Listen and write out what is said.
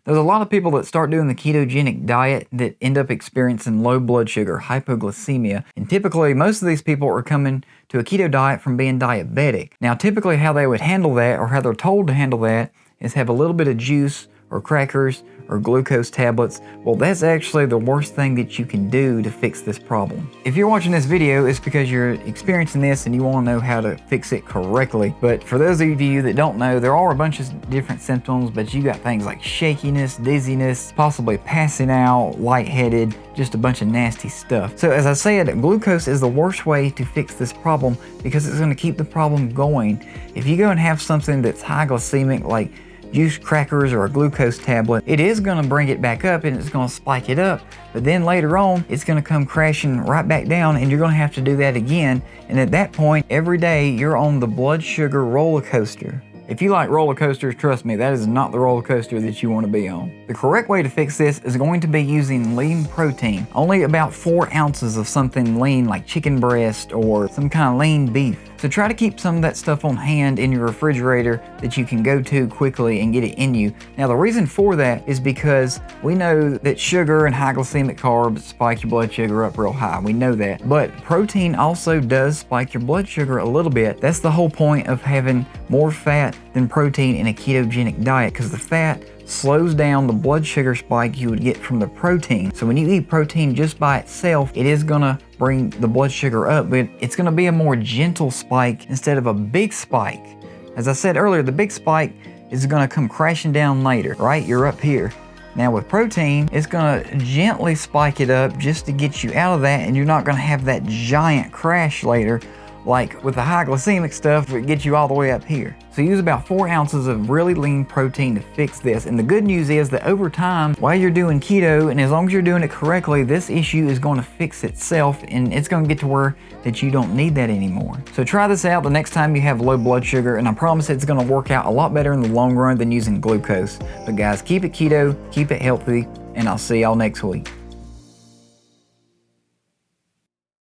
There's a lot of people that start doing the ketogenic diet that end up experiencing low blood sugar, hypoglycemia, and typically most of these people are coming to a keto diet from being diabetic. Now typically how they would handle that, or how they're told to handle that, is have a little bit of juice or crackers or glucose tablets. Well, that's actually the worst thing that you can do to fix this problem. If you're watching this video, it's because you're experiencing this and you want to know how to fix it correctly. But for those of you that don't know, there are a bunch of different symptoms, but you got things like shakiness, dizziness, possibly passing out, lightheaded, just a bunch of nasty stuff. So as I said, glucose is the worst way to fix this problem because it's going to keep the problem going. If you go and have something that's high glycemic, like juice, crackers, or a glucose tablet, it is going to bring it back up and it's going to spike it up, but then later on it's going to come crashing right back down and you're going to have to do that again. And at that point, every day you're on the blood sugar roller coaster. If you like roller coasters, trust me, that is not the roller coaster that you want to be on. The correct way to fix this is going to be using lean protein. Only about 4 ounces of something lean like chicken breast or some kind of lean beef. So try to keep some of that stuff on hand in your refrigerator that you can go to quickly and get it in you. Now the reason for that is because we know that sugar and high glycemic carbs spike your blood sugar up real high. We know that. But protein also does spike your blood sugar a little bit. That's the whole point of having more fat than protein in a ketogenic diet, because the fat slows down the blood sugar spike you would get from the protein. So when you eat protein just by itself, it is gonna bring the blood sugar up, but it's gonna be a more gentle spike instead of a big spike. As I said earlier, the big spike is gonna come crashing down later, right? You're up here. Now with protein, it's gonna gently spike it up just to get you out of that, and you're not gonna have that giant crash later like with the high glycemic stuff, it gets you all the way up here. So use about 4 ounces of really lean protein to fix this. And the good news is that over time, while you're doing keto, and as long as you're doing it correctly, this issue is going to fix itself and it's going to get to where that you don't need that anymore. So try this out the next time you have low blood sugar, and I promise it's going to work out a lot better in the long run than using glucose. But guys, keep it keto, keep it healthy, and I'll see y'all next week.